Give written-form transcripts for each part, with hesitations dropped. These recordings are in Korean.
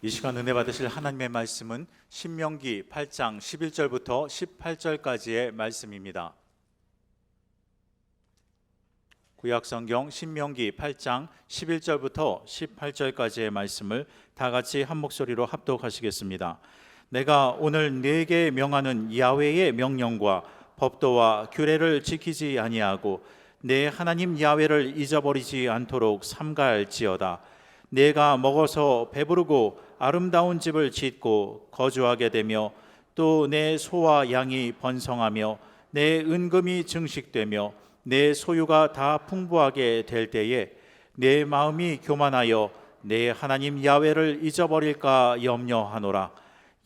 이 시간 은혜 받으실 하나님의 말씀은 신명기 8장 11절부터 18절까지의 말씀입니다. 구약성경 신명기 8장 11절부터 18절까지의 말씀을 다 같이 한 목소리로 합독하시겠습니다. 내가 오늘 네게 명하는 야훼의 명령과 법도와 규례를 지키지 아니하고 내 하나님 야훼를 잊어버리지 않도록 삼가할지어다. 내가 먹어서 배부르고 아름다운 집을 짓고 거주하게 되며 또 내 소와 양이 번성하며 내 은금이 증식되며 내 소유가 다 풍부하게 될 때에 내 마음이 교만하여 내 하나님 야훼를 잊어버릴까 염려하노라.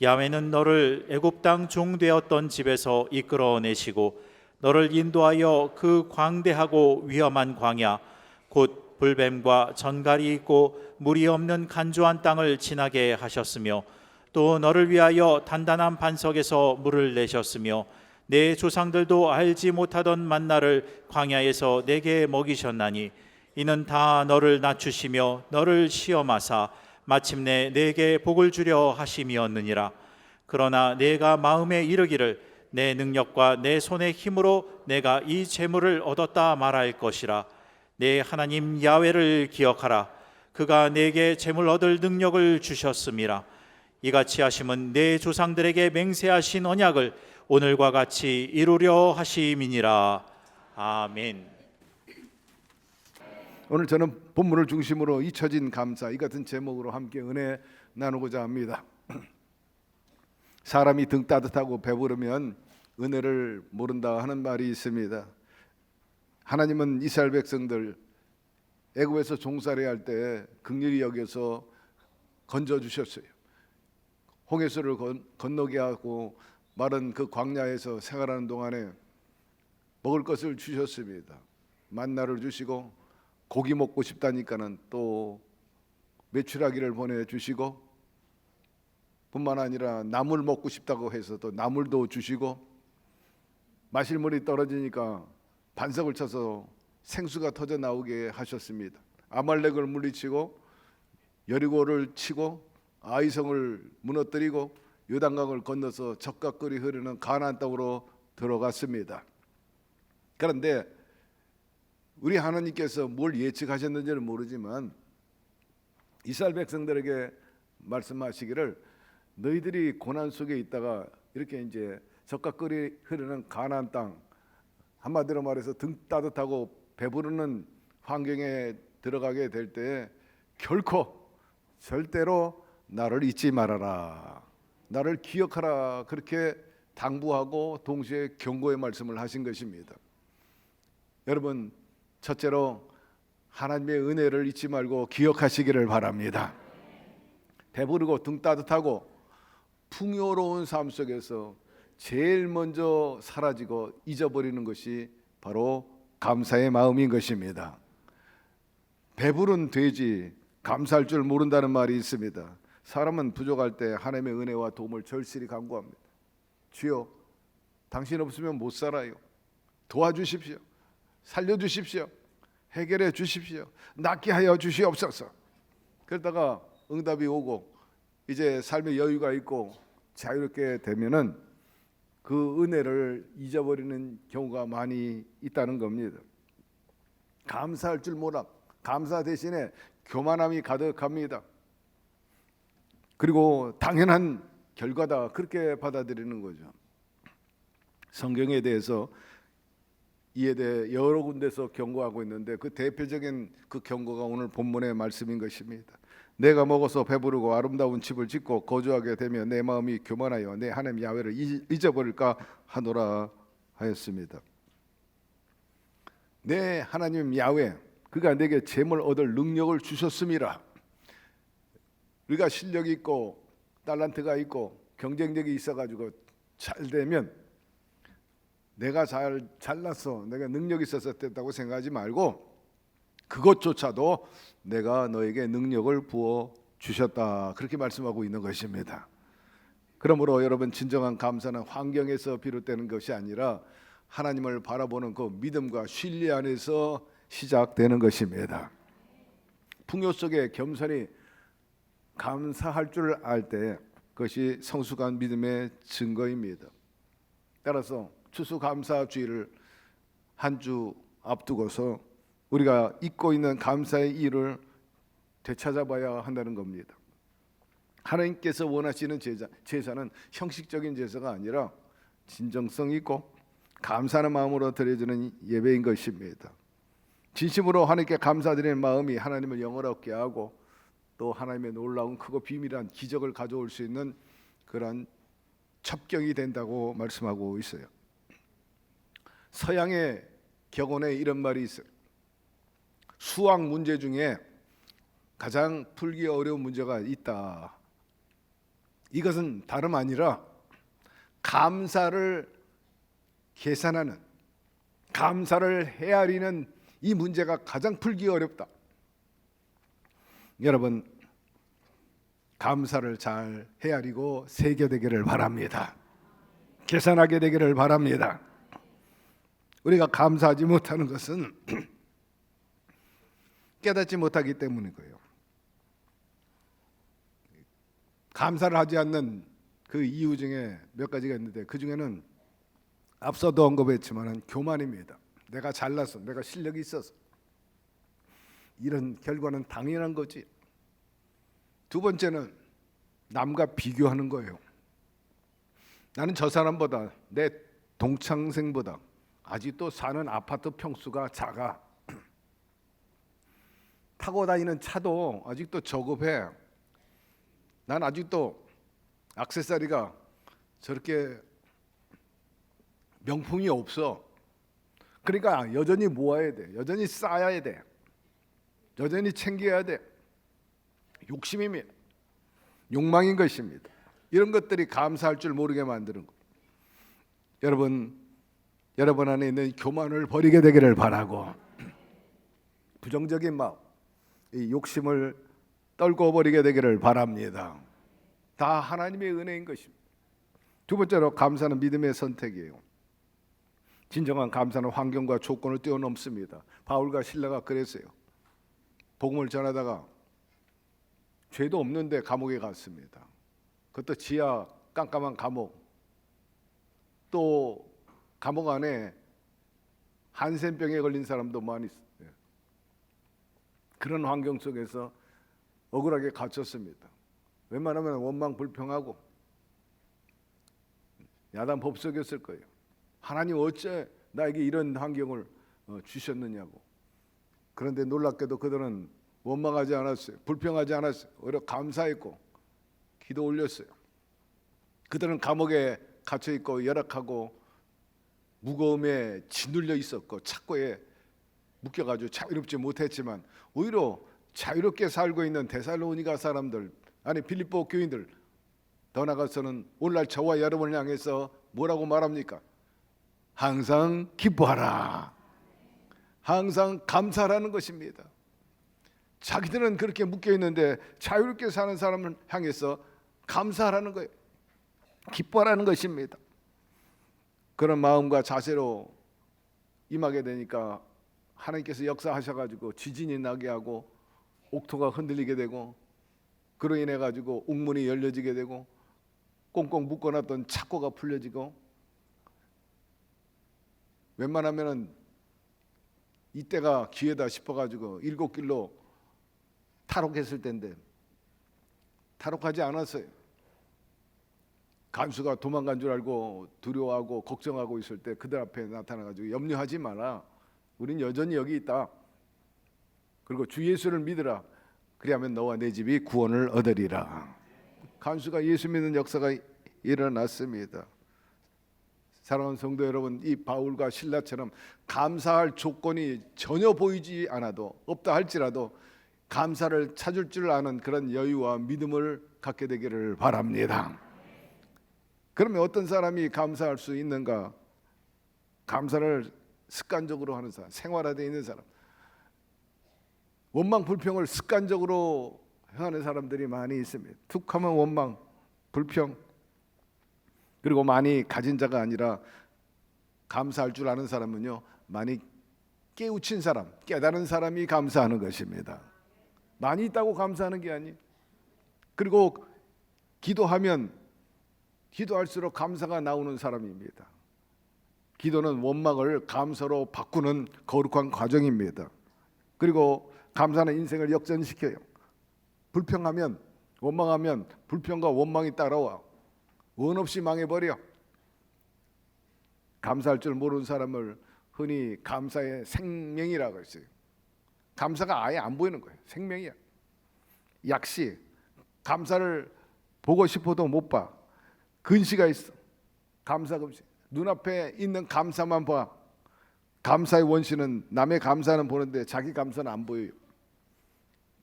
야훼는 너를 애굽 땅 종되었던 집에서 이끌어내시고 너를 인도하여 그 광대하고 위험한 광야 곧 불뱀과 전갈이 있고 물이 없는 간조한 땅을 지나게 하셨으며 또 너를 위하여 단단한 반석에서 물을 내셨으며 내 조상들도 알지 못하던 만나를 광야에서 내게 먹이셨나니 이는 다 너를 낮추시며 너를 시험하사 마침내 내게 복을 주려 하심이었느니라. 그러나 내가 마음에 이르기를 내 능력과 내 손의 힘으로 내가 이 재물을 얻었다 말할 것이라. 내 하나님 야훼를 기억하라. 그가 내게 재물 얻을 능력을 주셨음이라. 이같이 하심은 내 조상들에게 맹세하신 언약을 오늘과 같이 이루려 하심이니라. 아멘. 오늘 저는 본문을 중심으로 잊혀진 감사 이 같은 제목으로 함께 은혜 나누고자 합니다. 사람이 등 따뜻하고 배부르면 은혜를 모른다 하는 말이 있습니다. 하나님은 이스라엘 백성들 애굽에서 종살이 할 때 긍휼히 여겨서 건져 주셨어요. 홍해수를 건너게 하고 마른 그 광야에서 생활하는 동안에 먹을 것을 주셨습니다. 만나를 주시고 고기 먹고 싶다니까는 또 메추라기를 보내주시고 뿐만 아니라 나물 먹고 싶다고 해서 또 나물도 주시고 마실 물이 떨어지니까 반석을 쳐서 생수가 터져 나오게 하셨습니다. 아말렉을 물리치고 여리고를 치고 아이성을 무너뜨리고 요단강을 건너서 적과 꿀이 흐르는 가나안 땅으로 들어갔습니다. 그런데 우리 하나님께서 뭘 예측하셨는지는 모르지만 이스라엘 백성들에게 말씀하시기를 너희들이 고난 속에 있다가 이렇게 이제 적과 꿀이 흐르는 가나안 땅, 한마디로 말해서 등 따뜻하고 배부르는 환경에 들어가게 될 때 결코 절대로 나를 잊지 말아라, 나를 기억하라, 그렇게 당부하고 동시에 경고의 말씀을 하신 것입니다. 여러분, 첫째로 하나님의 은혜를 잊지 말고 기억하시기를 바랍니다. 배부르고 등 따뜻하고 풍요로운 삶 속에서 제일 먼저 사라지고 잊어버리는 것이 바로 감사의 마음인 것입니다. 배부른 돼지 감사할 줄 모른다는 말이 있습니다. 사람은 부족할 때 하나님의 은혜와 도움을 절실히 간구합니다. 주여, 당신 없으면 못 살아요. 도와주십시오. 살려주십시오. 해결해 주십시오. 낫게 하여 주시옵소서. 그러다가 응답이 오고 이제 삶의 여유가 있고 자유롭게 되면은 그 은혜를 잊어버리는 경우가 많이 있다는 겁니다. 감사할 줄 몰라. 감사 대신에 교만함이 가득합니다. 그리고 당연한 결과다, 그렇게 받아들이는 거죠. 성경에 대해서 이에 대해 여러 군데서 경고하고 있는데 그 대표적인 그 경고가 오늘 본문의 말씀인 것입니다. 내가 먹어서 배부르고 아름다운 집을 짓고 거주하게 되면 내 마음이 교만하여 내 하나님 야훼를 잊어버릴까 하노라 하였습니다. 내 하나님 야훼, 그가 내게 재물 얻을 능력을 주셨음이라. 우리가 실력이 있고 달란트가 있고 경쟁력이 있어가지고 잘 되면 내가 잘났어, 내가 능력이 있어서 됐다고 생각하지 말고 그것조차도 내가 너에게 능력을 부어 주셨다, 그렇게 말씀하고 있는 것입니다. 그러므로 여러분, 진정한 감사는 환경에서 비롯되는 것이 아니라 하나님을 바라보는 그 믿음과 신뢰 안에서 시작되는 것입니다. 풍요 속에 겸손히 감사할 줄 알 때 그것이 성숙한 믿음의 증거입니다. 따라서 추수감사주의를 한 주 앞두고서 우리가 잊고 있는 감사의 일을 되찾아봐야 한다는 겁니다. 하나님께서 원하시는 제사는 형식적인 제사가 아니라 진정성 있고 감사하는 마음으로 드려지는 예배인 것입니다. 진심으로 하나님께 감사드리는 마음이 하나님을 영원롭게 하고 또 하나님의 놀라운 크고 비밀한 기적을 가져올 수 있는 그런 첩경이 된다고 말씀하고 있어요. 서양의 격언에 이런 말이 있어요. 수학 문제 중에 가장 풀기 어려운 문제가 있다. 이것은 다름 아니라 감사를 계산하는, 감사를 헤아리는 이 문제가 가장 풀기 어렵다. 여러분, 감사를 잘 헤아리고 새겨되기를 바랍니다. 계산하게 되기를 바랍니다. 우리가 감사하지 못하는 것은 깨닫지 못하기 때문인 거예요. 감사를 하지 않는 그 이유 중에 몇 가지가 있는데 그 중에는 앞서도 언급했지만 교만입니다. 내가 잘나서, 내가 실력이 있어서 이런 결과는 당연한 거지. 두 번째는 남과 비교하는 거예요. 나는 저 사람보다, 내 동창생보다 아직도 사는 아파트 평수가 작아. 타고 다니는 차도 아직도 저급해. 난 아직도 액세서리가 저렇게 명품이 없어. 그러니까 여전히 모아야 돼. 여전히 쌓아야 돼. 여전히 챙겨야 돼. 욕심입니다. 욕망인 것입니다. 이런 것들이 감사할 줄 모르게 만드는 거. 여러분 안에 있는 교만을 버리게 되기를 바라고, 부정적인 마음, 이 욕심을 떨고 버리게 되기를 바랍니다. 다 하나님의 은혜인 것입니다. 두 번째로 감사는 믿음의 선택이에요. 진정한 감사는 환경과 조건을 뛰어넘습니다. 바울과 실라가 그랬어요. 복음을 전하다가 죄도 없는데 감옥에 갔습니다. 그것도 지하 깜깜한 감옥. 또 감옥 안에 한센병에 걸린 사람도 많이 있어요. 그런 환경 속에서 억울하게 갇혔습니다. 웬만하면 원망 불평하고 야단 법석이었을 거예요. 하나님 어째 나에게 이런 환경을 주셨느냐고. 그런데 놀랍게도 그들은 원망하지 않았어요. 불평하지 않았어요. 오히려 감사했고 기도 올렸어요. 그들은 감옥에 갇혀 있고 열악하고 무거움에 짓눌려 있었고 착고에 묶여가지고 자유롭지 못했지만 오히려 자유롭게 살고 있는 데살로니가 사람들, 아니 빌립보 교인들, 더 나아가서는 오늘날 저와 여러분을 향해서 뭐라고 말합니까? 항상 기뻐하라. 항상 감사하라는 것입니다. 자기들은 그렇게 묶여 있는데 자유롭게 사는 사람을 향해서 감사하라는 거예요. 기뻐하라는 것입니다. 그런 마음과 자세로 임하게 되니까 하나님께서 역사하셔가지고 지진이 나게 하고 옥토가 흔들리게 되고 그로 인해 가지고 옥문이 열려지게 되고 꽁꽁 묶어놨던 착고가 풀려지고 웬만하면은 이때가 기회다 싶어가지고 7길로 탈옥했을 텐데 탈옥하지 않았어요. 간수가 도망간 줄 알고 두려워하고 걱정하고 있을 때 그들 앞에 나타나가지고 염려하지 마라. 우린 여전히 여기 있다. 그리고 주 예수를 믿으라. 그리하면 너와 내 집이 구원을 얻으리라. 간수가 예수 믿는 역사가 일어났습니다. 사랑하는 성도 여러분, 이 바울과 실라처럼 감사할 조건이 전혀 보이지 않아도 없다 할지라도 감사를 찾을 줄 아는 그런 여유와 믿음을 갖게 되기를 바랍니다. 그러면 어떤 사람이 감사할 수 있는가? 감사를 습관적으로 하는 사람, 생활화되어 있는 사람, 원망 불평을 습관적으로 행하는 사람들이 많이 있습니다. 툭하면 원망, 불평, 그리고 많이 가진 자가 아니라 감사할 줄 아는 사람은요, 많이 깨우친 사람, 깨달은 사람이 감사하는 것입니다. 많이 있다고 감사하는 게 아니에요. 그리고 기도하면 기도할수록 감사가 나오는 사람입니다. 기도는 원망을 감사로 바꾸는 거룩한 과정입니다. 그리고 감사는 인생을 역전시켜요. 불평하면, 원망하면 불평과 원망이 따라와 원 없이 망해버려. 감사할 줄 모르는 사람을 흔히 감사의 생명이라고 했어요. 감사가 아예 안 보이는 거예요. 생명이야. 약시 감사를 보고 싶어도 못 봐. 근시가 있어. 감사 근시. 눈앞에 있는 감사만 봐. 감사의 원시는 남의 감사는 보는데 자기 감사는 안 보여요.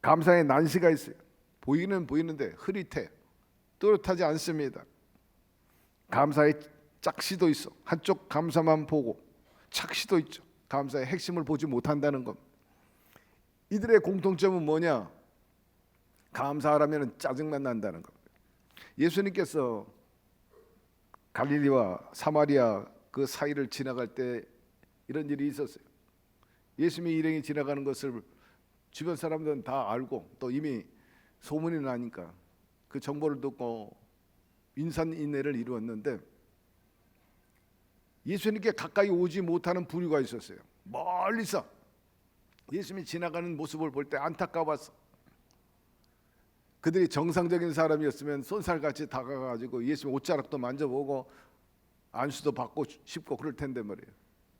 감사의 난시가 있어요. 보이는 보이는데 흐릿해. 또렷하지 않습니다. 감사의 짝시도 있어. 한쪽 감사만 보고 착시도 있죠. 감사의 핵심을 보지 못한다는 것. 이들의 공통점은 뭐냐? 감사하라면 짜증만 난다는 겁니다. 예수님께서 갈릴리와 사마리아 그 사이를 지나갈 때 이런 일이 있었어요. 예수님의 일행이 지나가는 것을 주변 사람들은 다 알고 또 이미 소문이 나니까 그 정보를 듣고 인산인해를 이루었는데 예수님께 가까이 오지 못하는 부류가 있었어요. 멀리서 예수님이 지나가는 모습을 볼 때 안타까웠어. 그들이 정상적인 사람이었으면 손살같이 다가가지고 예수님 옷자락도 만져보고 안수도 받고 싶고 그럴 텐데 말이에요.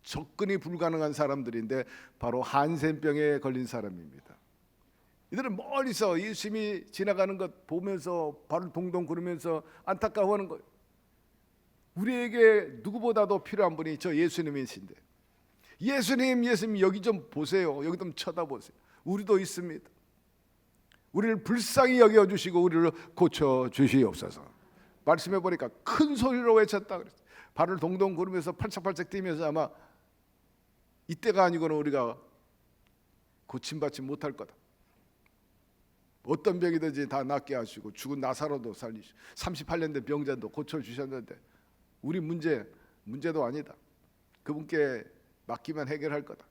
접근이 불가능한 사람들인데 바로 한센병에 걸린 사람입니다. 이들은 멀리서 예수님이 지나가는 것 보면서 발을 동동 구르면서 안타까워하는 거예요. 우리에게 누구보다도 필요한 분이 저 예수님이신데, 예수님 여기 좀 보세요. 여기 좀 쳐다보세요. 우리도 있습니다. 우리를 불쌍히 여겨주시고 우리를 고쳐주시옵소서. 말씀해 보니까 큰 소리로 외쳤다 그랬어요. 발을 동동 구르면서 팔짝팔짝 뛰면서 아마 이때가 아니고는 우리가 고침받지 못할 거다. 어떤 병이든지 다 낫게 하시고 죽은 나사로도 살리시고 38년 된 병자도 고쳐주셨는데 우리 문제도 아니다. 그분께 맡기면 해결할 거다.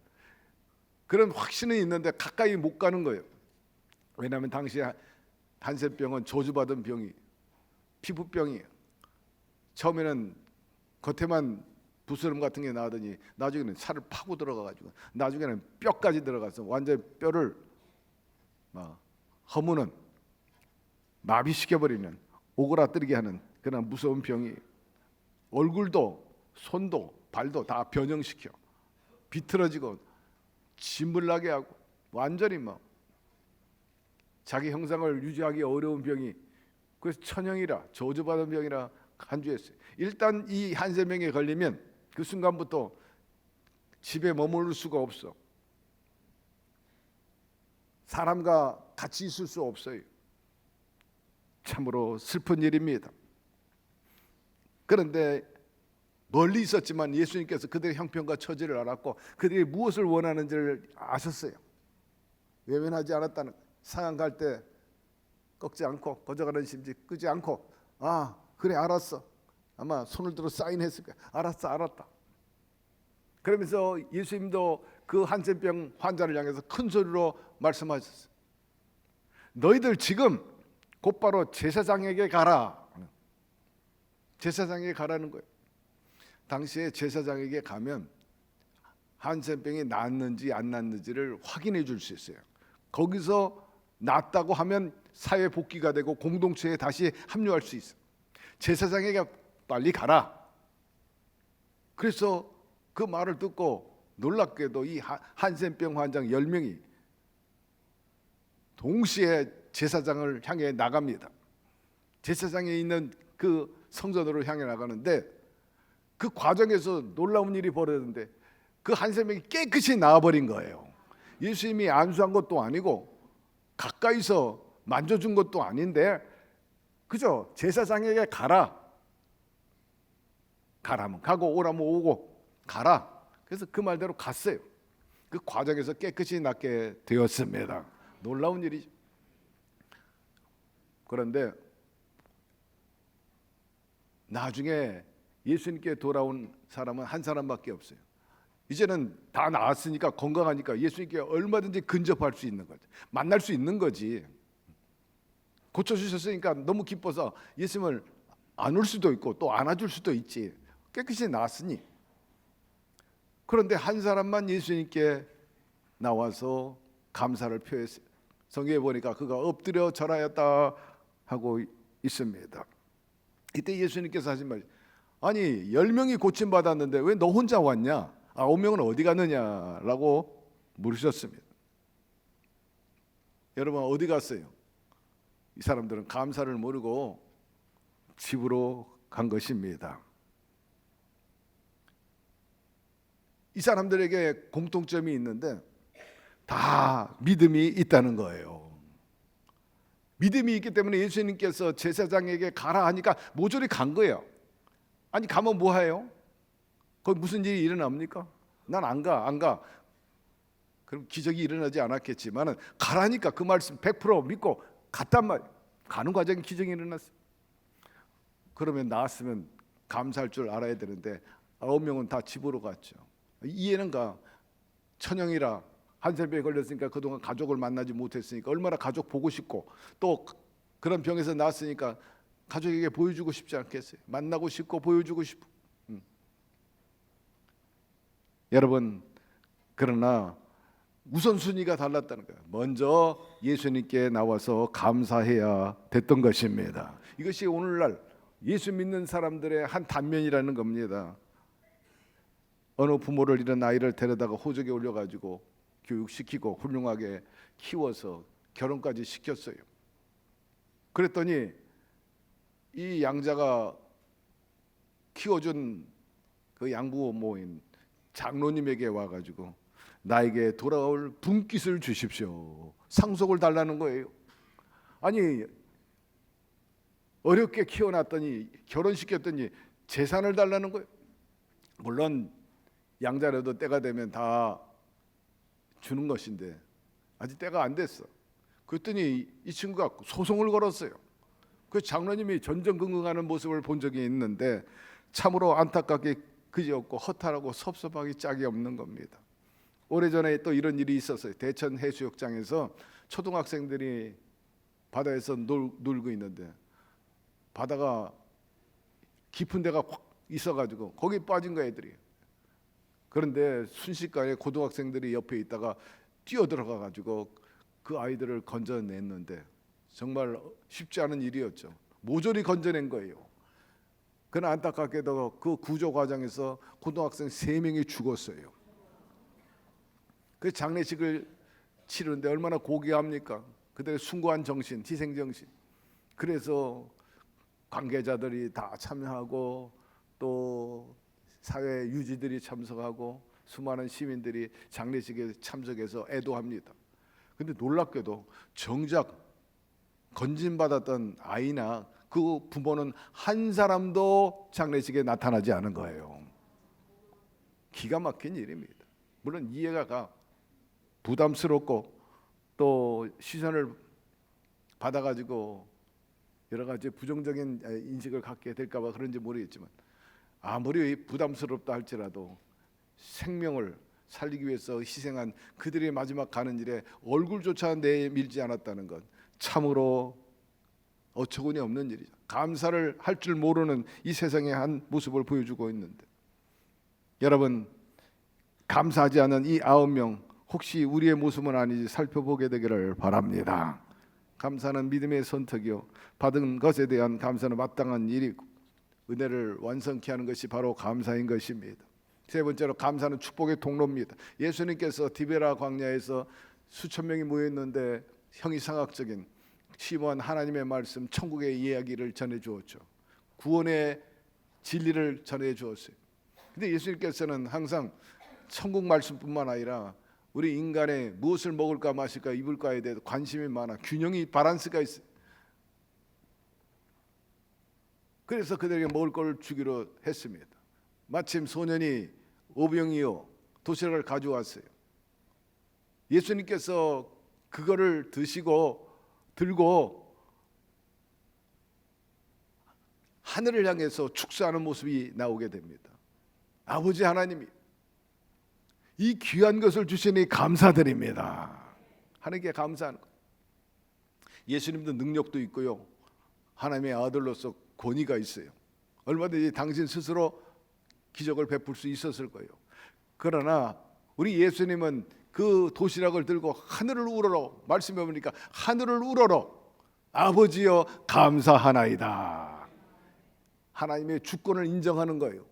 그런 확신은 있는데 가까이 못 가는 거예요. 왜냐하면 당시 한센병은 저주받은 병이 피부병이에요. 처음에는 겉에만 부스럼 같은 게 나더니 나중에는 살을 파고 들어가가지고 나중에는 뼈까지 들어가서 완전 뼈를 허무는 마비시켜버리는 오그라뜨리게 하는 그런 무서운 병이 얼굴도 손도 발도 다 변형시켜 비틀어지고 진물나게 하고 완전히 자기 형상을 유지하기 어려운 병이 그래서 천형이라 저주받은 병이라 간주했어요. 일단 이 한센병에 걸리면 그 순간부터 집에 머무를 수가 없어. 사람과 같이 있을 수 없어요. 참으로 슬픈 일입니다. 그런데 멀리 있었지만 예수님께서 그들의 형편과 처지를 알았고 그들이 무엇을 원하는지를 아셨어요. 외면하지 않았다는 거예요. 상황 갈 때 꺾지 않고 거저가는 심지 끄지 않고 그래 알았어. 아마 손을 들어 사인했을 거야. 알았어 알았다. 그러면서 예수님도 그 한센병 환자를 향해서 큰 소리로 말씀하셨어요. 너희들 지금 곧바로 제사장에게 가라. 제사장에게 가라는 거예요. 당시에 제사장에게 가면 한센병이 낫는지 안 낫는지를 확인해 줄 수 있어요. 거기서 낫다고 하면 사회 복귀가 되고 공동체에 다시 합류할 수 있어요. 제사장에게 빨리 가라. 그래서 그 말을 듣고 놀랍게도 이 한센병 환자 10명이 동시에 제사장을 향해 나갑니다. 제사장에 있는 그 성전으로 향해 나가는데 그 과정에서 놀라운 일이 벌어졌는데 그 한센병이 깨끗이 나아버린 거예요. 예수님이 안수한 것도 아니고 가까이서 만져준 것도 아닌데 그저 제사장에게 가라면 가고 오라면 오고 가라. 그래서 그 말대로 갔어요. 그 과정에서 깨끗이 낫게 되었습니다. 놀라운 일이죠. 그런데 나중에 예수님께 돌아온 사람은 한 사람밖에 없어요. 이제는 다 나았으니까 건강하니까 예수님께 얼마든지 근접할 수 있는 거죠. 만날 수 있는 거지. 고쳐주셨으니까 너무 기뻐서 예수님을 안을 수도 있고 또 안아줄 수도 있지. 깨끗이 나았으니. 그런데 한 사람만 예수님께 나와서 감사를 표했어요. 성경에 보니까 그가 엎드려 절하였다 하고 있습니다. 이때 예수님께서 하신 말, 아니 10명이 고침받았는데 왜 너 혼자 왔냐? 9명은 어디 갔느냐라고 물으셨습니다. 여러분 어디 갔어요? 이 사람들은 감사를 모르고 집으로 간 것입니다. 이 사람들에게 공통점이 있는데 다 믿음이 있다는 거예요. 믿음이 있기 때문에 예수님께서 제사장에게 가라 하니까 모조리 간 거예요. 아니 가면 뭐 해요? 거기 무슨 일이 일어납니까? 난 안 가. 그럼 기적이 일어나지 않았겠지만은 가라니까 그 말씀 100% 믿고 갔단 말이에요. 가는 과정에 기적이 일어났어요. 그러면 나왔으면 감사할 줄 알아야 되는데 9명은 다 집으로 갔죠. 이해는 가. 천형이라 한센병에 걸렸으니까 그동안 가족을 만나지 못했으니까 얼마나 가족 보고 싶고 또 그런 병에서 나았으니까 가족에게 보여주고 싶지 않겠어요? 만나고 싶고 보여주고 싶고. 여러분 그러나 우선순위가 달랐다는 거예요. 먼저 예수님께 나와서 감사해야 됐던 것입니다. 이것이 오늘날 예수 믿는 사람들의 한 단면이라는 겁니다. 어느 부모를 이런 아이를 데려다가 호적에 올려가지고 교육시키고 훌륭하게 키워서 결혼까지 시켰어요. 그랬더니 이 양자가 키워준 그 양부모인 장로님에게 와가지고 나에게 돌아올 분깃을 주십시오. 상속을 달라는 거예요. 아니 어렵게 키워놨더니 결혼시켰더니 재산을 달라는 거예요. 물론 양자라도 때가 되면 다 주는 것인데 아직 때가 안 됐어. 그랬더니 이 친구가 소송을 걸었어요. 그 장로님이 전전긍긍하는 모습을 본 적이 있는데 참으로 안타깝게 그지없고 허탈하고 섭섭하기 짝이 없는 겁니다. 오래전에 또 이런 일이 있었어요. 대천 해수욕장에서 초등학생들이 바다에서 놀고 있는데 바다가 깊은 데가 확 있어가지고 거기 빠진 거 애들이. 그런데 순식간에 고등학생들이 옆에 있다가 뛰어들어가가지고 그 아이들을 건져냈는데 정말 쉽지 않은 일이었죠. 모조리 건져낸 거예요. 그러나 안타깝게도 그 구조 과정에서 고등학생 3명이 죽었어요. 그 장례식을 치르는데 얼마나 고귀합니까? 그들의 숭고한 정신, 희생 정신. 그래서 관계자들이 다 참여하고 또 사회 유지들이 참석하고 수많은 시민들이 장례식에 참석해서 애도합니다. 근데 놀랍게도 정작 건진받았던 아이나 그 부모는 한 사람도 장례식에 나타나지 않은 거예요. 기가 막힌 일입니다. 물론 이해가 가. 부담스럽고 또 시선을 받아가지고 여러 가지 부정적인 인식을 갖게 될까 봐 그런지 모르겠지만 아무리 부담스럽다 할지라도 생명을 살리기 위해서 희생한 그들의 마지막 가는 일에 얼굴조차 내밀지 않았다는 것 참으로 어처구니 없는 일이죠. 감사를 할 줄 모르는 이 세상의 한 모습을 보여주고 있는데 여러분 감사하지 않은 이 9명 혹시 우리의 모습은 아닌지 살펴보게 되기를 바랍니다. 감사는 믿음의 선택이요 받은 것에 대한 감사는 마땅한 일이고 은혜를 완성케 하는 것이 바로 감사인 것입니다. 세 번째로 감사는 축복의 통로입니다. 예수님께서 디베라 광야에서 수천 명이 모였는데 형이상학적인 심오한 하나님의 말씀, 천국의 이야기를 전해주었죠. 구원의 진리를 전해주었어요. 근데 예수님께서는 항상 천국 말씀뿐만 아니라 우리 인간의 무엇을 먹을까 마실까 입을까에 대해서 관심이 많아 균형이 바란스가 있어요. 그래서 그들에게 먹을 걸 주기로 했습니다. 마침 소년이 오병이어 도시락을 가져왔어요. 예수님께서 그거를 들고 하늘을 향해서 축사하는 모습이 나오게 됩니다. 아버지 하나님이 이 귀한 것을 주시니 감사드립니다. 하나님께 감사하는 것. 예수님도 능력도 있고요, 하나님의 아들로서 권위가 있어요. 얼마든지 당신 스스로 기적을 베풀 수 있었을 거예요. 그러나 우리 예수님은 그 도시락을 들고 하늘을 우러러, 말씀해 보니까 하늘을 우러러 아버지여 감사하나이다. 하나님의 주권을 인정하는 거예요.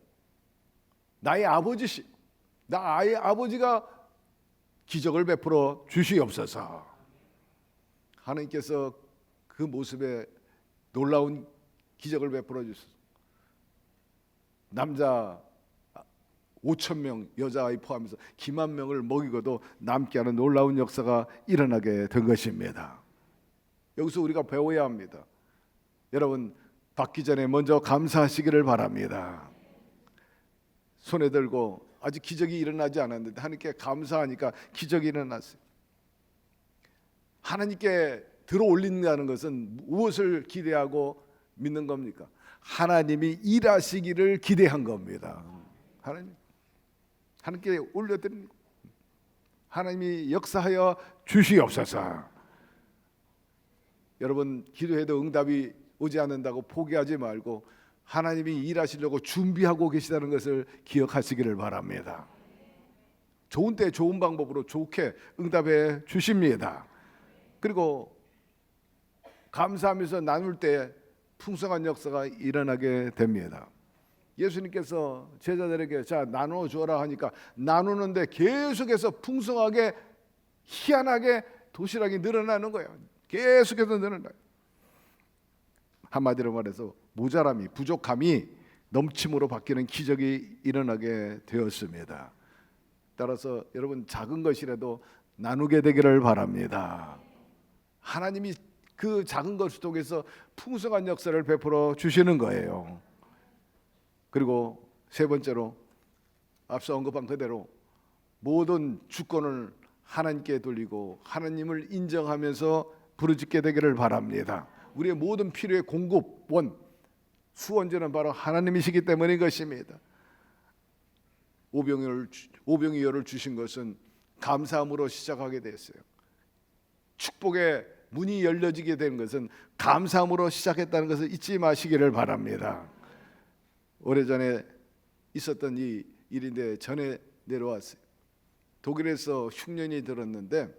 나의 아버지시, 나의 아버지가 기적을 베풀어 주시옵소서. 하나님께서 그 모습에 놀라운 기적을 베풀어 주소서. 남자 5,000명, 여자아이 포함해서 기만 명을 먹이고도 남게 하는 놀라운 역사가 일어나게 된 것입니다. 여기서 우리가 배워야 합니다. 여러분, 받기 전에 먼저 감사하시기를 바랍니다. 손에 들고 아직 기적이 일어나지 않았는데 하나님께 감사하니까 기적이 일어났어요. 하나님께 들어올린다는 것은 무엇을 기대하고 믿는 겁니까? 하나님이 일하시기를 기대한 겁니다. 하나님께 올려드리는, 하나님이 역사하여 주시옵소서. 여러분, 기도해도 응답이 오지 않는다고 포기하지 말고 하나님이 일하시려고 준비하고 계시다는 것을 기억하시기를 바랍니다. 좋은 때 좋은 방법으로 좋게 응답해 주십니다. 그리고 감사하면서 나눌 때 풍성한 역사가 일어나게 됩니다. 예수님께서 제자들에게 자 나누어 주어라 하니까 나누는데 계속해서 풍성하게, 희한하게 도시락이 늘어나는 거예요. 계속해서 늘어나요. 한마디로 말해서 모자람이, 부족함이 넘침으로 바뀌는 기적이 일어나게 되었습니다. 따라서 여러분, 작은 것이라도 나누게 되기를 바랍니다. 하나님이 그 작은 것 속에서 풍성한 역사를 베풀어 주시는 거예요. 그리고 세 번째로, 앞서 언급한 그대로 모든 주권을 하나님께 돌리고 하나님을 인정하면서 부르짖게 되기를 바랍니다. 우리의 모든 필요의 공급원, 수원자는 바로 하나님이시기 때문인 것입니다. 오병이어를 주신 것은 감사함으로 시작하게 됐어요. 축복의 문이 열려지게 된 것은 감사함으로 시작했다는 것을 잊지 마시기를 바랍니다. 오래전에 있었던 이 일인데 전에 내려왔어요. 독일에서 흉년이 들었는데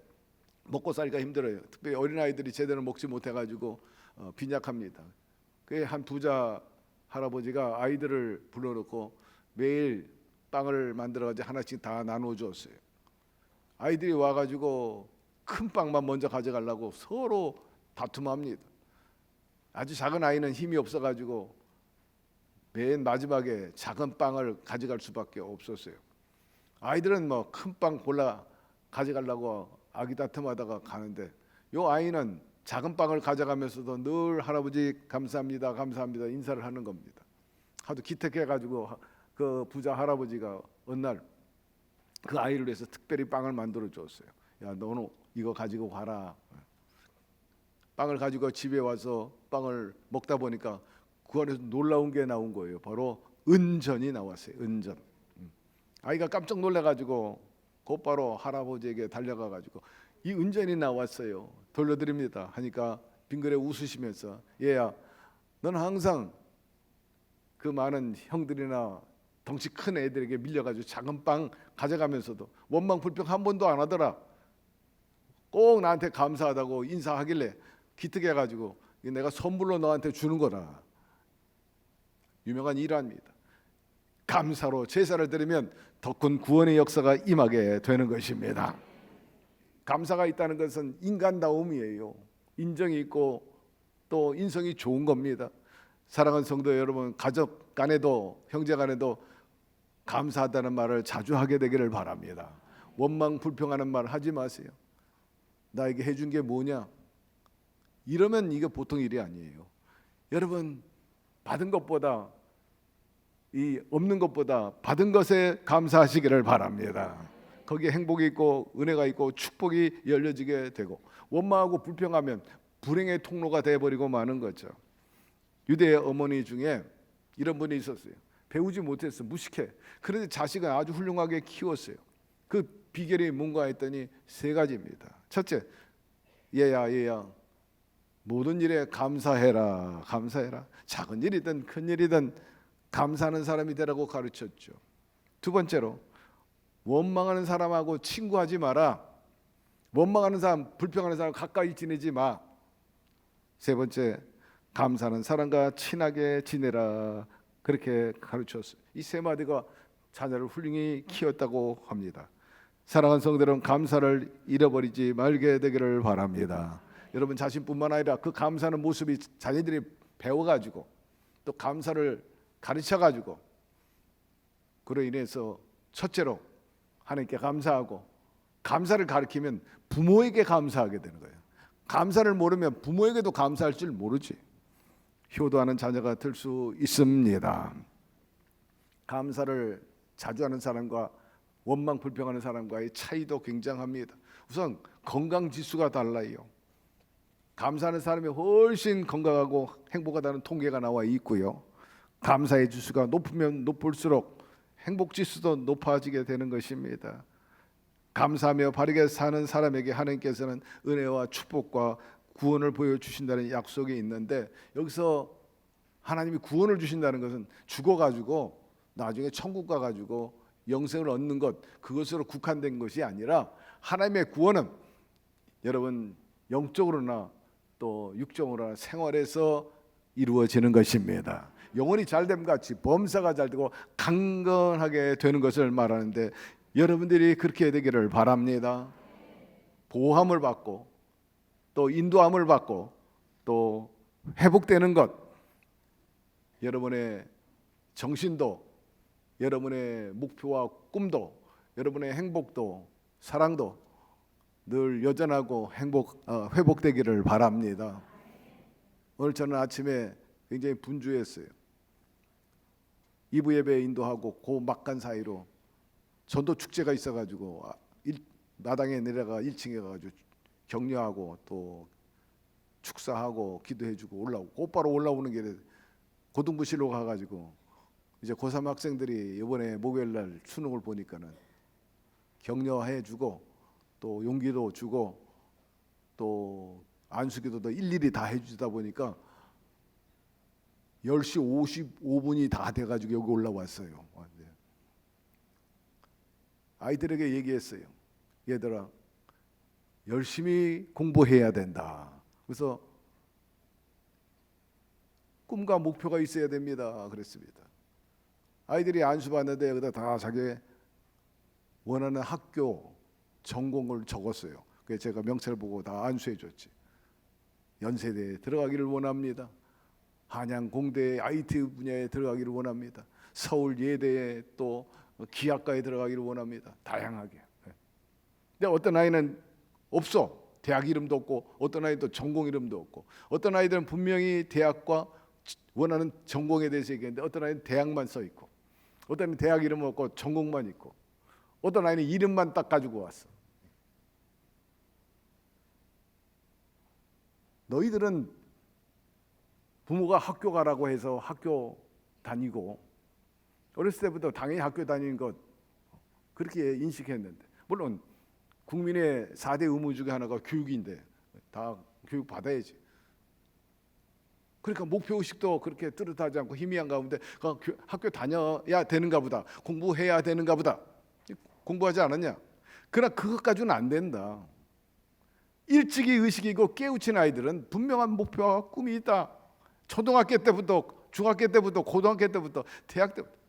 먹고 살기가 힘들어요. 특별히 어린아이들이 제대로 먹지 못해가지고 빈약합니다. 그에 한 부자 할아버지가 아이들을 불러놓고 매일 빵을 만들어가지고 하나씩 다 나눠주었어요. 아이들이 와가지고 큰 빵만 먼저 가져가려고 서로 다툼합니다. 아주 작은 아이는 힘이 없어가지고 맨 마지막에 작은 빵을 가져갈 수밖에 없었어요. 아이들은 뭐 큰 빵 골라 가져가려고 아기다툼하다가 가는데 요 아이는 작은 빵을 가져가면서도 늘 할아버지 감사합니다, 감사합니다 인사를 하는 겁니다. 하도 기특해가지고 그 부자 할아버지가 어느 날 그 아이를 위해서 특별히 빵을 만들어 줬어요. 야, 너는 이거 가지고 가라. 빵을 가지고 집에 와서 빵을 먹다 보니까 그 안에서 놀라운 게 나온 거예요. 바로 은전이 나왔어요. 은전. 아이가 깜짝 놀래가지고 곧바로 할아버지에게 달려가가지고 이 은전이 나왔어요. 돌려드립니다 하니까 빙그레 웃으시면서 얘야, 너는 항상 그 많은 형들이나 덩치 큰 애들에게 밀려가지고 작은 빵 가져가면서도 원망 불평 한 번도 안 하더라. 꼭 나한테 감사하다고 인사하길래 기특해가지고 내가 선물로 너한테 주는 거다. 유명한 일화입니다. 감사로 제사를 드리면 더 큰 구원의 역사가 임하게 되는 것입니다. 감사가 있다는 것은 인간다움이에요. 인정이 있고 또 인성이 좋은 겁니다. 사랑하는 성도 여러분, 가족 간에도 형제 간에도 감사하다는 말을 자주 하게 되기를 바랍니다. 원망 불평하는 말 하지 마세요. 나에게 해준 게 뭐냐? 이러면 이게 보통 일이 아니에요. 여러분, 받은 것보다 이 없는 것보다 받은 것에 감사하시기를 바랍니다. 거기에 행복이 있고 은혜가 있고 축복이 열려지게 되고, 원망하고 불평하면 불행의 통로가 되어버리고 마는 거죠. 유대의 어머니 중에 이런 분이 있었어요. 배우지 못했어, 무식해. 그런데 자식은 아주 훌륭하게 키웠어요. 그 비결이 뭔가 했더니 세 가지입니다. 첫째, 얘야 모든 일에 감사해라, 감사해라. 작은 일이든 큰 일이든 감사하는 사람이 되라고 가르쳤죠. 두 번째로, 원망하는 사람하고 친구하지 마라. 원망하는 사람, 불평하는 사람 가까이 지내지 마. 세 번째, 감사하는 사람과 친하게 지내라. 그렇게 가르쳤어요. 이 세 마디가 자녀를 훌륭히 키웠다고 합니다. 사랑하는 성도들은 감사를 잃어버리지 말게 되기를 바랍니다. 여러분 자신뿐만 아니라 그 감사하는 모습이 자녀들이 배워가지고 또 감사를 가르쳐가지고 그로 인해서 첫째로 하나님께 감사하고, 감사를 가르치면 부모에게 감사하게 되는 거예요. 감사를 모르면 부모에게도 감사할 줄 모르지. 효도하는 자녀가 될 수 있습니다. 감사를 자주 하는 사람과 원망 불평하는 사람과의 차이도 굉장합니다. 우선 건강 지수가 달라요. 감사하는 사람이 훨씬 건강하고 행복하다는 통계가 나와 있고요. 감사의 지수가 높으면 높을수록 행복 지수도 높아지게 되는 것입니다. 감사하며 바르게 사는 사람에게 하나님께서는 은혜와 축복과 구원을 보여주신다는 약속이 있는데, 여기서 하나님이 구원을 주신다는 것은 죽어가지고 나중에 천국 가가지고 영생을 얻는 것, 그것으로 국한된 것이 아니라 하나님의 구원은 여러분 영적으로나 또 육적으로나 생활에서 이루어지는 것입니다. 영혼이 잘됨 같이 범사가 잘 되고 강건하게 되는 것을 말하는데, 여러분들이 그렇게 되기를 바랍니다. 보호함을 받고 또 인도함을 받고 또 회복되는 것, 여러분의 정신도, 여러분의 목표와 꿈도, 여러분의 행복도, 사랑도 늘 여전하고 회복되기를 바랍니다. 오늘 저는 아침에 굉장히 분주했어요. 2부 예배 인도하고 그 막간 사이로 전도 축제가 있어가지고 마당에 내려가 1층에 가가지고 격려하고 또 축사하고 기도해주고 올라오고, 곧바로 올라오는 길에 고등부실로 가가지고 이제 고3 학생들이 이번에 목요일날 수능을 보니까는 격려해주고 또 용기도 주고 또 안수기도도 일일이 다 해주다 보니까 10시 55분이 다 돼가지고 여기 올라왔어요. 아이들에게 얘기했어요. 얘들아, 열심히 공부해야 된다. 그래서 꿈과 목표가 있어야 됩니다. 그랬습니다. 아이들이 안수 받는데 여기다 다 자기 원하는 학교 전공을 적었어요. 그래서 제가 명찰 보고 다 안수해 줬지. 연세대에 들어가기를 원합니다. 한양 공대 IT 분야에 들어가기를 원합니다. 서울 예대에 또 기학과에 들어가기를 원합니다. 다양하게. 근데 어떤 아이는 없어. 대학 이름도 없고, 어떤 아이도 전공 이름도 없고, 어떤 아이들은 분명히 대학과 원하는 전공에 대해서 얘기했는데 어떤 아이는 대학만 써 있고, 어떤 아이는 대학 이름 없고 전공만 있고, 어떤 아이는 이름만 딱 가지고 왔어. 너희들은 부모가 학교 가라고 해서 학교 다니고, 어렸을 때부터 당연히 학교 다니는 것 그렇게 인식했는데, 물론 국민의 4대 의무 중에 하나가 교육인데 다 교육 받아야지. 그러니까 목표의식도 그렇게 뚜렷하지 않고 희미한 가운데 학교 다녀야 되는가 보다, 공부해야 되는가 보다. 공부하지 않았냐? 그러나 그것 가지고는 안 된다. 일찍이 의식이고 깨우친 아이들은 분명한 목표와 꿈이 있다. 초등학교 때부터, 중학교 때부터, 고등학교 때부터, 대학 때부터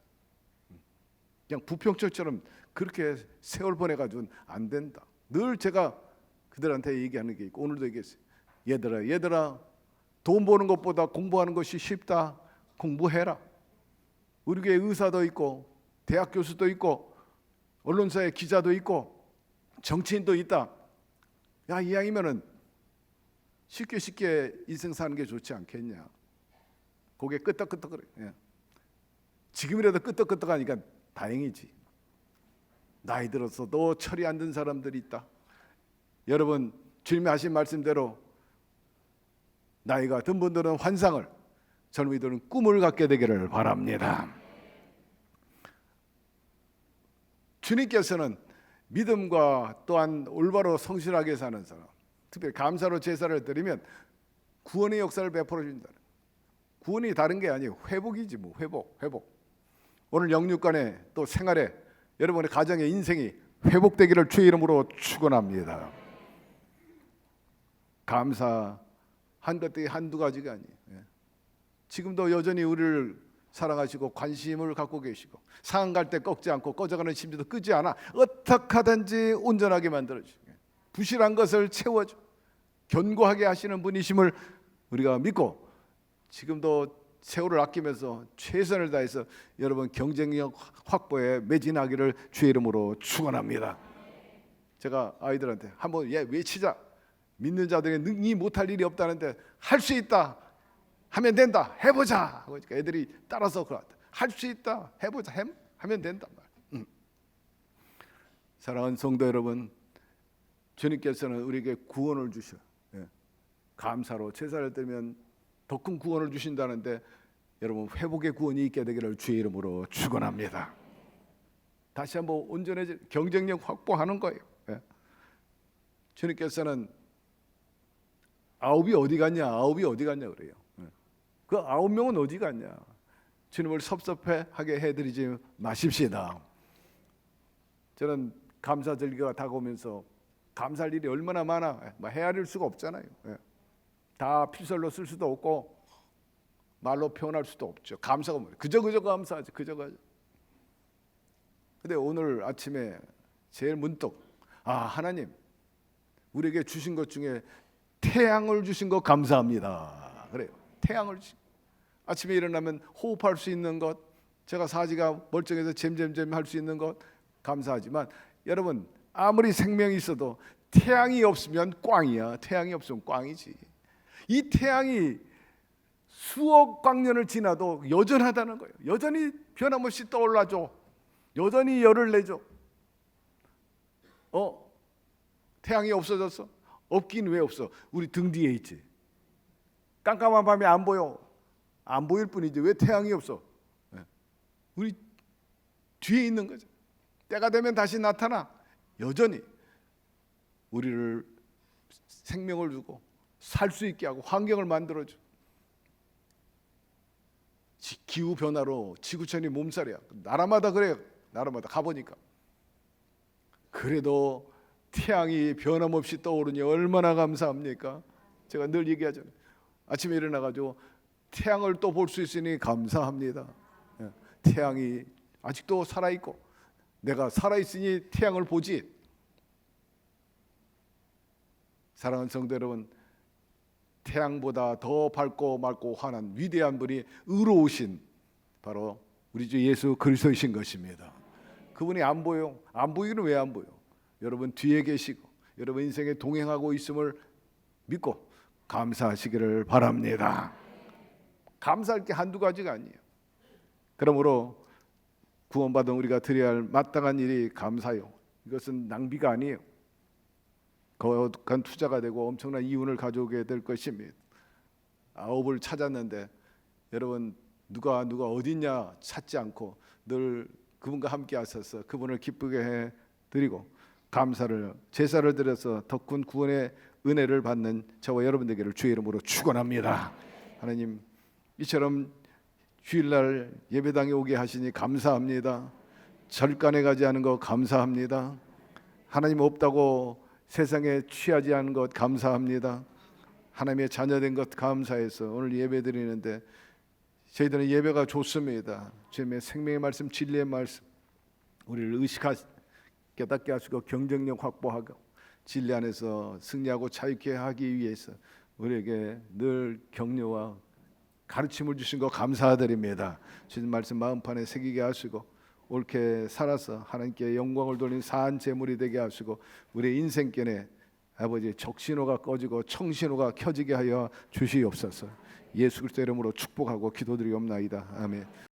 그냥 부평철처럼 그렇게 세월 보내가지고는 안 된다. 늘 제가 그들한테 얘기하는 게 있고, 오늘도 얘기했어요. 얘들아, 돈 버는 것보다 공부하는 것이 쉽다. 공부해라. 우리 교회 의사도 있고, 대학 교수도 있고, 언론사의 기자도 있고, 정치인도 있다. 야, 이왕이면은 쉽게 인생 사는 게 좋지 않겠냐. 고개 끄덕끄덕거려. 예. 지금이라도 끄덕끄덕하니까 다행이지. 나이 들어서도 철이 안 든 사람들이 있다. 여러분, 주님이 하신 말씀대로 나이가 든 분들은 환상을, 젊은이들은 꿈을 갖게 되기를 바랍니다. 주님께서는 믿음과 또한 올바로 성실하게 사는 사람, 특별히 감사로 제사를 드리면 구원의 역사를 베풀어 준다. 구원이 다른 게 아니에요. 회복이지 뭐. 회복. 오늘 영육간에 또 생활에 여러분의 가정의 인생이 회복되기를 주의 이름으로 축원합니다. 감사한 것들이 한두 가지가 아니에요. 지금도 여전히 우리를 사랑하시고 관심을 갖고 계시고 상황 갈 때 꺾지 않고 꺼져가는 심지도 끄지 않아 어떻게 하든지 온전하게 만들어주시고 부실한 것을 채워줘 견고하게 하시는 분이심을 우리가 믿고 지금도 세월을 아끼면서 최선을 다해서 여러분 경쟁력 확보에 매진하기를 주의 이름으로 축원합니다. 제가 아이들한테 한번 외치자. 믿는 자들이 능히 못할 일이 없다는데 할 수 있다 하면 된다 해보자. 그러니까 애들이 따라서 할 수 있다 해보자 하면 된다. 사랑하는 성도 여러분, 주님께서는 우리에게 구원을 주셔. 감사로 제사를 드리면 더 큰 구원을 주신다는데 여러분 회복의 구원이 있게 되기를 주의 이름으로 축원합니다. 다시 한번 온전해질 경쟁력 확보하는 거예요. 주님께서는 아홉이 어디 갔냐 그래요. 그 9명은 어디 갔냐? 주님을 섭섭해하게 해드리지 마십시다. 저는 감사 절기가 다가오면서 감사할 일이 얼마나 많아. 헤아릴 수가 없잖아요. 다 필설로 쓸 수도 없고 말로 표현할 수도 없죠. 감사가 뭐예요? 그저 감사하지. 근데 오늘 아침에 제일 문득 하나님 우리에게 주신 것 중에 태양을 주신 거 감사합니다. 그래요. 태양을 아침에 일어나면 호흡할 수 있는 것, 제가 사지가 멀쩡해서 잼잼잼 할 수 있는 것 감사하지만 여러분 아무리 생명이 있어도 태양이 없으면 꽝이야. 태양이 없으면 꽝이지. 이 태양이 수억 광년을 지나도 여전하다는 거예요. 여전히 변함없이 떠올라줘. 여전히 열을 내줘. 태양이 없어졌어? 없긴 왜 없어? 우리 등 뒤에 있지. 깜깜한 밤에 안 보여. 안 보일 뿐이지 왜 태양이 없어? 우리 뒤에 있는 거죠. 때가 되면 다시 나타나. 여전히 우리를 생명을 주고 살 수 있게 하고 환경을 만들어줘. 기후 변화로 지구촌이 몸살이야. 나라마다 그래요. 나라마다 가보니까. 그래도 태양이 변함없이 떠오르니 얼마나 감사합니까? 제가 늘 얘기하잖아요. 아침에 일어나가지고 태양을 또 볼 수 있으니 감사합니다. 태양이 아직도 살아있고 내가 살아있으니 태양을 보지. 사랑하는 성도 여러분, 태양보다 더 밝고 맑고 환한 위대한 분이 의로우신 바로 우리 주 예수 그리스도이신 것입니다. 그분이 안 보여. 안 보이기는 왜 안 보여? 여러분 뒤에 계시고 여러분 인생에 동행하고 있음을 믿고 감사하시기를 바랍니다. 감사할 게 한두 가지가 아니에요. 그러므로 구원받은 우리가 드려야 할 마땅한 일이 감사요. 이것은 낭비가 아니에요. 거룩한 투자가 되고 엄청난 이윤을 가져오게 될 것입니다. 아홉을 찾았는데 여러분 누가 어딨냐 찾지 않고 늘 그분과 함께 하셔서 그분을 기쁘게 해드리고 감사를 제사를 드려서 더 큰 구원의 은혜를 받는 저와 여러분 되기를 주의 이름으로 축원합니다. 하나님 이처럼 주일날 예배당에 오게 하시니 감사합니다. 절간에 가지 않은 것 감사합니다. 하나님 없다고 세상에 취하지 않은 것 감사합니다. 하나님의 자녀된 것 감사해서 오늘 예배 드리는데 저희들은 예배가 좋습니다. 주님의 생명의 말씀, 진리의 말씀 우리를 깨닫게 하시고 경쟁력 확보하고 진리 안에서 승리하고 자유케 하기 위해서 우리에게 늘 격려와 가르침을 주신 거 감사드립니다. 주님 말씀 마음판에 새기게 하시고 옳게 살아서 하나님께 영광을 돌린 사한 제물이 되게 하시고 우리의 인생길에 아버지 적신호가 꺼지고 청신호가 켜지게 하여 주시옵소서. 예수 그리스도 이름으로 축복하고 기도드리옵나이다. 아멘.